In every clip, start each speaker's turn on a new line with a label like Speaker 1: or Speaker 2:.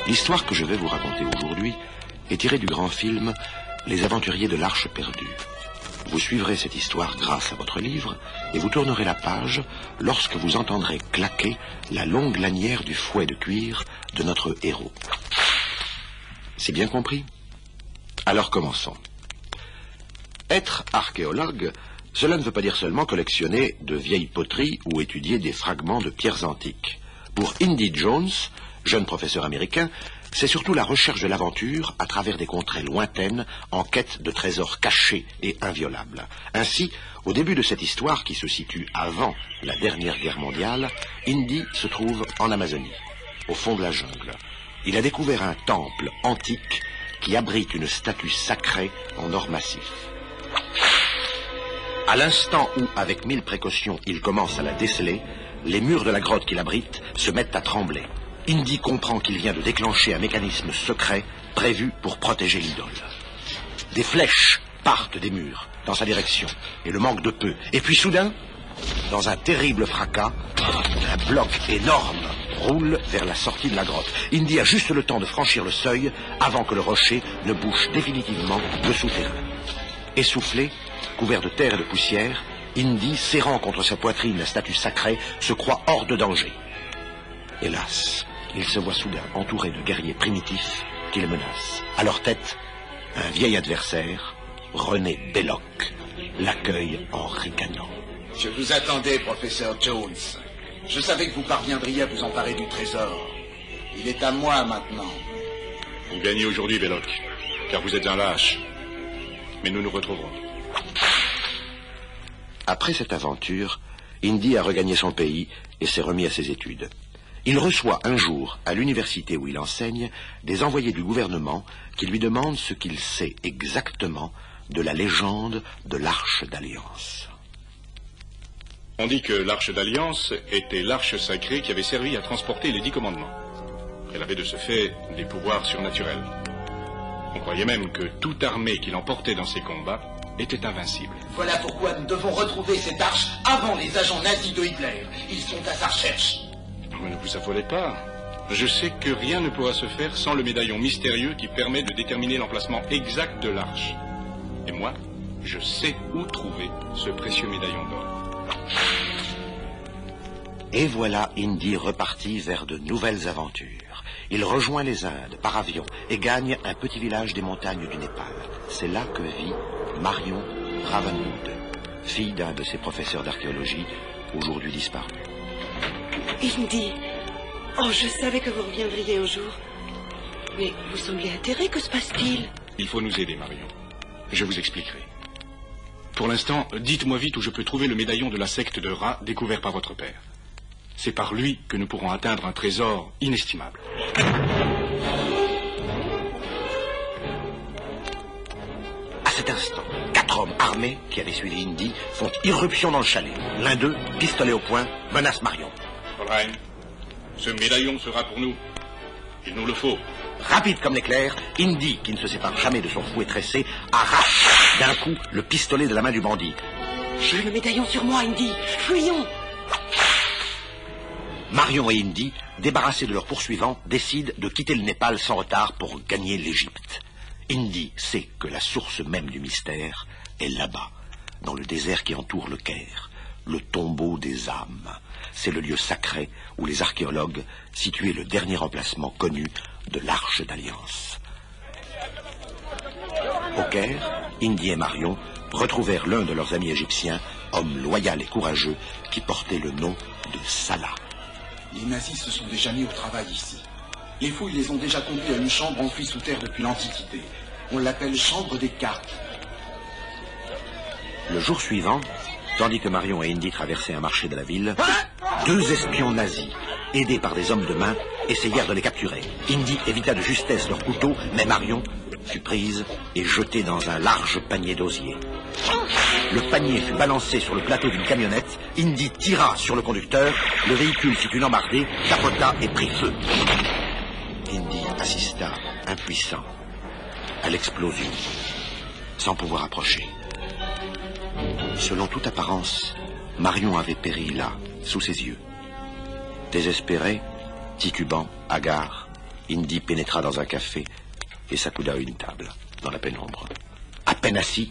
Speaker 1: L'histoire que je vais vous raconter aujourd'hui est tirée du grand film Les Aventuriers de l'Arche perdue. Vous suivrez cette histoire grâce à votre livre et vous tournerez la page lorsque vous entendrez claquer la longue lanière du fouet de cuir de notre héros. C'est bien compris? Alors commençons. Être archéologue, cela ne veut pas dire seulement collectionner de vieilles poteries ou étudier des fragments de pierres antiques. Pour Indy Jones, jeune professeur américain, c'est surtout la recherche de l'aventure à travers des contrées lointaines en quête de trésors cachés et inviolables. Ainsi, au début de cette histoire qui se situe avant la dernière guerre mondiale, Indy se trouve en Amazonie, au fond de la jungle. Il a découvert un temple antique qui abrite une statue sacrée en or massif. À l'instant où, avec 1000 précautions, il commence à la déceler, les murs de la grotte qui l'abrite se mettent à trembler. Indy comprend qu'il vient de déclencher un mécanisme secret prévu pour protéger l'idole. Des flèches partent des murs dans sa direction, et le manque de peu. Et puis soudain, dans un terrible fracas, un bloc énorme roule vers la sortie de la grotte. Indy a juste le temps de franchir le seuil avant que le rocher ne bouche définitivement le souterrain. Essoufflé, couvert de terre et de poussière, Indy, serrant contre sa poitrine la statue sacrée, se croit hors de danger. Hélas, il se voit soudain entouré de guerriers primitifs qui le menacent. À leur tête, un vieil adversaire, René Belloc, l'accueille en ricanant.
Speaker 2: Je vous attendais, professeur Jones. Je savais que vous parviendriez à vous emparer du trésor. Il est à moi maintenant.
Speaker 3: Vous gagnez aujourd'hui, Belloc, car vous êtes un lâche. Mais nous nous retrouverons.
Speaker 1: Après cette aventure, Indy a regagné son pays et s'est remis à ses études. Il reçoit un jour, à l'université où il enseigne, des envoyés du gouvernement qui lui demandent ce qu'il sait exactement de la légende de l'Arche d'Alliance.
Speaker 3: On dit que l'Arche d'Alliance était l'arche sacrée qui avait servi à transporter les 10 commandements. Elle avait de ce fait des pouvoirs surnaturels. On croyait même que toute armée qui l'emportait dans ses combats était invincible.
Speaker 2: Voilà pourquoi nous devons retrouver cette arche avant les agents nazis de Hitler. Ils sont à sa recherche.
Speaker 3: Mais ne vous affolez pas. Je sais que rien ne pourra se faire sans le médaillon mystérieux qui permet de déterminer l'emplacement exact de l'arche. Et moi, je sais où trouver ce précieux médaillon d'or.
Speaker 1: Et voilà Indy reparti vers de nouvelles aventures. Il rejoint les Indes par avion et gagne un petit village des montagnes du Népal. C'est là que vit Marion Ravenwood, fille d'un de ses professeurs d'archéologie, aujourd'hui disparu.
Speaker 4: Indy, oh, je savais que vous reviendriez un jour. Mais vous semblez atterré, que se passe-t-il?
Speaker 3: Il faut nous aider, Marion. Je vous expliquerai. Pour l'instant, dites-moi vite où je peux trouver le médaillon de la secte de Ra découvert par votre père. C'est par lui que nous pourrons atteindre un trésor inestimable.
Speaker 1: À cet instant, 4 hommes armés qui avaient suivi Indy font irruption dans le chalet. L'un d'eux, pistolet au poing, menace Marion.
Speaker 3: Colrain, ce médaillon sera pour nous. Il nous le faut.
Speaker 1: Rapide comme l'éclair, Indy, qui ne se sépare jamais de son fouet tressé, arrache d'un coup le pistolet de la main du bandit.
Speaker 4: J'ai le médaillon sur moi, Indy. Fuyons.
Speaker 1: Marion et Indy, débarrassés de leurs poursuivants, décident de quitter le Népal sans retard pour gagner l'Égypte. Indy sait que la source même du mystère est là-bas, dans le désert qui entoure le Caire, le tombeau des âmes. C'est le lieu sacré où les archéologues situaient le dernier emplacement connu de l'Arche d'Alliance. Au Caire, Indy et Marion retrouvèrent l'un de leurs amis égyptiens, homme loyal et courageux, qui portait le nom de Salah.
Speaker 2: Les nazis se sont déjà mis au travail ici. Les fouilles les ont déjà conduits à une chambre enfouie sous terre depuis l'Antiquité. On l'appelle chambre des cartes.
Speaker 1: Le jour suivant, tandis que Marion et Indy traversaient un marché de la ville, 2 espions nazis, aidés par des hommes de main, essayèrent de les capturer. Indy évita de justesse leur couteau, mais Marion fut prise et jetée dans un large panier d'osier. Le panier fut balancé sur le plateau d'une camionnette, Indy tira sur le conducteur, le véhicule fit une embardée, capota et prit feu. Indy assista, impuissant, à l'explosion, sans pouvoir approcher. Selon toute apparence, Marion avait péri là, sous ses yeux. Désespéré, titubant, hagard, Indy pénétra dans un café et s'accouda à une table, dans la pénombre. À peine assis,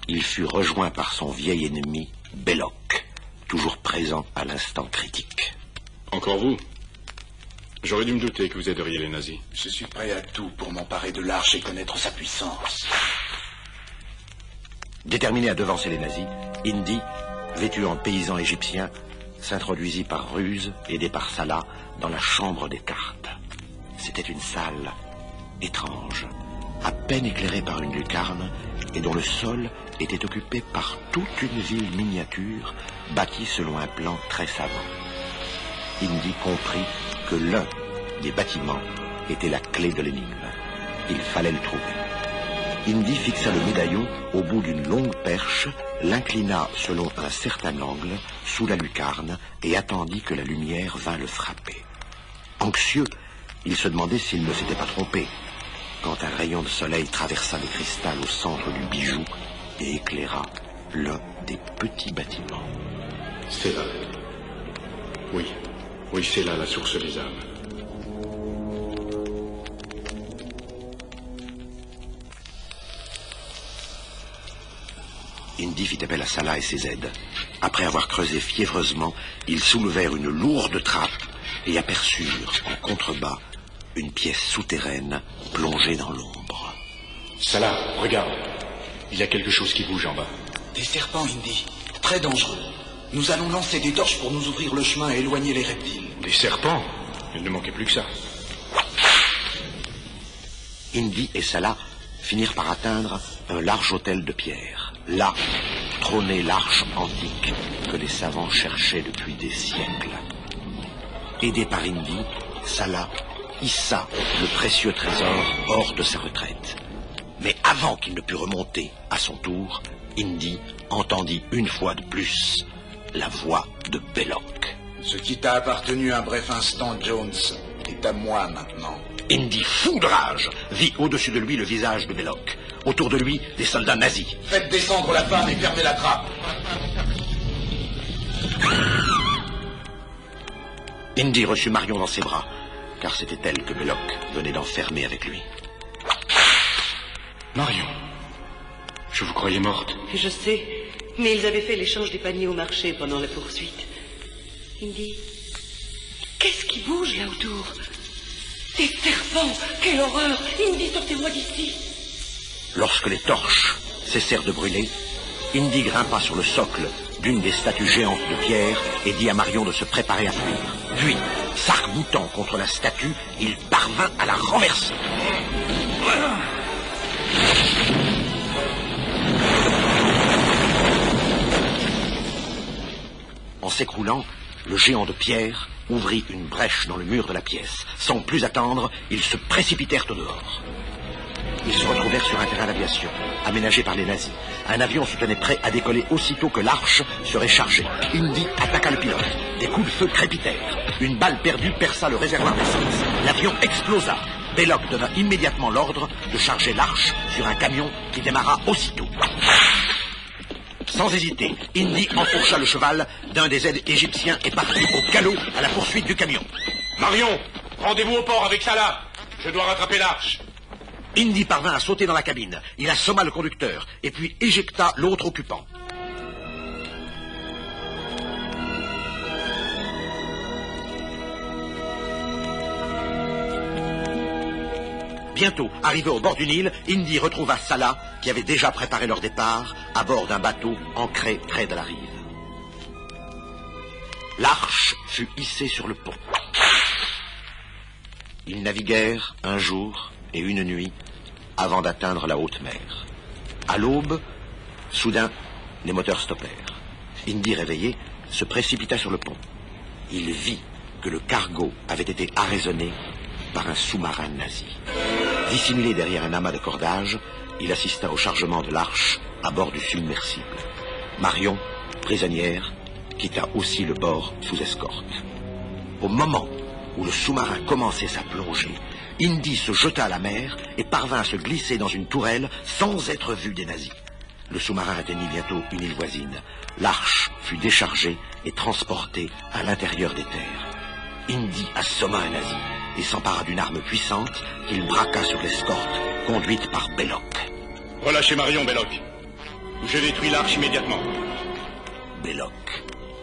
Speaker 1: il fut rejoint par son vieil ennemi, Belloc, toujours présent à l'instant critique.
Speaker 3: Encore vous? J'aurais dû me douter que vous aideriez les nazis.
Speaker 2: Je suis prêt à tout pour m'emparer de l'Arche et connaître sa puissance.
Speaker 1: Déterminé à devancer les nazis, Indy, vêtu en paysan égyptien, s'introduisit par ruse, aidé par Salah, dans la chambre des cartes. C'était une salle étrange, à peine éclairée par une lucarne, et dont le sol était occupé par toute une ville miniature, bâtie selon un plan très savant. Indy comprit que l'un des bâtiments était la clé de l'énigme. Il fallait le trouver. Indy fixa le médaillon au bout d'une longue perche, l'inclina selon un certain angle, sous la lucarne, et attendit que la lumière vînt le frapper. Anxieux, il se demandait s'il ne s'était pas trompé, quand un rayon de soleil traversa le cristal au centre du bijou et éclaira l'un des petits bâtiments.
Speaker 3: C'est là. Oui, c'est là la source des âmes.
Speaker 1: Indy fit appel à Salah et ses aides. Après avoir creusé fiévreusement, ils soulevèrent une lourde trappe et aperçurent en contrebas une pièce souterraine plongée dans l'ombre.
Speaker 3: Salah, regarde. Il y a quelque chose qui bouge en bas.
Speaker 2: Des serpents, Indy. Très dangereux. Nous allons lancer des torches pour nous ouvrir le chemin et éloigner les reptiles.
Speaker 3: Des serpents? Il ne manquait plus que ça.
Speaker 1: Indy et Salah finirent par atteindre un large autel de pierre. Là trônait l'arche antique que les savants cherchaient depuis des siècles. Aidé par Indy, Salah hissa le précieux trésor hors de sa retraite. Mais avant qu'il ne pût remonter à son tour, Indy entendit une fois de plus la voix de Belloc.
Speaker 2: Ce qui t'a appartenu un bref instant, Jones, est à moi maintenant.
Speaker 1: Indy, fou de rage, vit au-dessus de lui le visage de Belloc. Autour de lui, des soldats nazis.
Speaker 2: Faites descendre la femme et fermez la trappe.
Speaker 1: Indy reçut Marion dans ses bras, car c'était elle que Belloc venait d'enfermer avec lui.
Speaker 3: Marion, je vous croyais morte.
Speaker 4: Je sais, mais ils avaient fait l'échange des paniers au marché pendant la poursuite. Indy, qu'est-ce qui bouge là autour? Des serpents! Quelle horreur! Indy, sortez-moi d'ici!
Speaker 1: Lorsque les torches cessèrent de brûler, Indy grimpa sur le socle d'une des statues géantes de pierre et dit à Marion de se préparer à fuir. Puis, s'arc-boutant contre la statue, il parvint à la renverser. En s'écroulant, le géant de pierre ouvrit une brèche dans le mur de la pièce. Sans plus attendre, ils se précipitèrent au dehors. Ils se retrouvèrent sur un terrain d'aviation, aménagé par les nazis. Un avion se tenait prêt à décoller aussitôt que l'arche serait chargée. Indy attaqua le pilote. Des coups de feu crépitèrent. Une balle perdue perça le réservoir d'essence. L'avion explosa. Belloc donna immédiatement l'ordre de charger l'arche sur un camion qui démarra aussitôt. Sans hésiter, Indy enfourcha le cheval d'un des aides égyptiens et partit au galop à la poursuite du camion.
Speaker 3: Marion, rendez-vous au port avec Salah. Je dois rattraper l'arche.
Speaker 1: Indy parvint à sauter dans la cabine. Il assomma le conducteur et puis éjecta l'autre occupant. Bientôt, arrivé au bord du Nil, Indy retrouva Salah, qui avait déjà préparé leur départ, à bord d'un bateau ancré près de la rive. L'arche fut hissée sur le pont. Ils naviguèrent un jour et une nuit avant d'atteindre la haute mer. À l'aube, soudain, les moteurs stoppèrent. Indy, réveillé, se précipita sur le pont. Il vit que le cargo avait été arraisonné par un sous-marin nazi. Dissimulé derrière un amas de cordage, il assista au chargement de l'arche à bord du submersible. Marion, prisonnière, quitta aussi le bord sous escorte. Au moment où le sous-marin commençait sa plongée, Indy se jeta à la mer et parvint à se glisser dans une tourelle sans être vu des nazis. Le sous-marin atteignit bientôt une île voisine. L'arche fut déchargée et transportée à l'intérieur des terres. Indy assomma un nazi. et s'empara d'une arme puissante qu'il braqua sur l'escorte, conduite par Belloc.
Speaker 3: Relâchez Marion, Belloc. Je détruis l'arche immédiatement.
Speaker 1: Belloc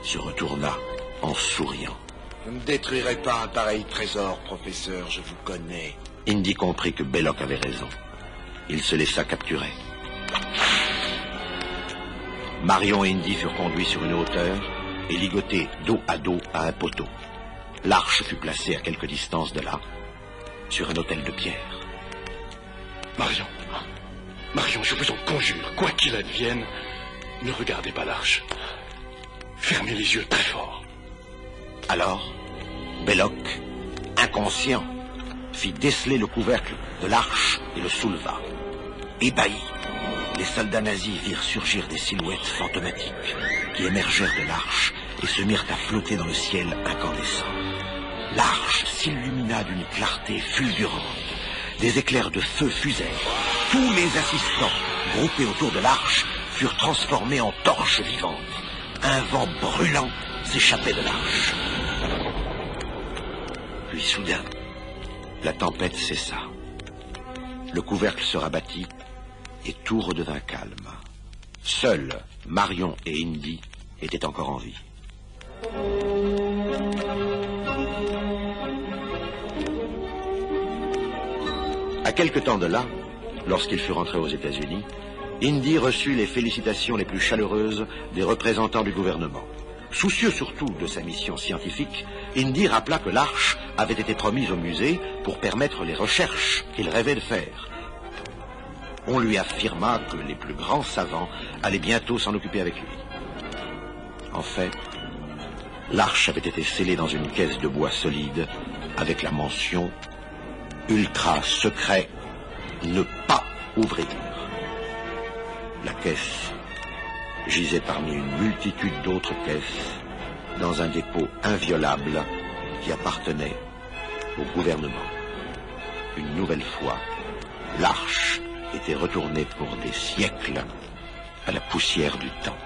Speaker 1: se retourna en souriant.
Speaker 5: Vous ne détruirez pas un pareil trésor, professeur, je vous connais.
Speaker 1: Indy comprit que Belloc avait raison. Il se laissa capturer. Marion et Indy furent conduits sur une hauteur et ligotés dos à dos à un poteau. L'arche fut placée à quelque distance de là, sur un autel de pierre.
Speaker 3: Marion, je vous en conjure, quoi qu'il advienne, ne regardez pas l'arche. Fermez les yeux très fort.
Speaker 1: Alors, Belloc, inconscient, fit déceler le couvercle de l'arche et le souleva. Ébahis, les soldats nazis virent surgir des silhouettes fantomatiques qui émergèrent de l'arche et se mirent à flotter dans le ciel incandescent. L'arche s'illumina d'une clarté fulgurante. Des éclairs de feu fusèrent. Tous les assistants, groupés autour de l'arche, furent transformés en torches vivantes. Un vent brûlant s'échappait de l'arche. Puis soudain, la tempête cessa. Le couvercle se rabattit et tout redevint calme. Seuls Marion et Indy étaient encore en vie. À quelque temps de là, lorsqu'il fut rentré aux États-Unis, Indy reçut les félicitations les plus chaleureuses des représentants du gouvernement. Soucieux surtout de sa mission scientifique, Indy rappela que l'arche avait été promise au musée pour permettre les recherches qu'il rêvait de faire. On lui affirma que les plus grands savants allaient bientôt s'en occuper avec lui. En fait, l'arche avait été scellée dans une caisse de bois solide avec la mention « Ultra secret, ne pas ouvrir ». La caisse gisait parmi une multitude d'autres caisses dans un dépôt inviolable qui appartenait au gouvernement. Une nouvelle fois, l'arche était retournée pour des siècles à la poussière du temps.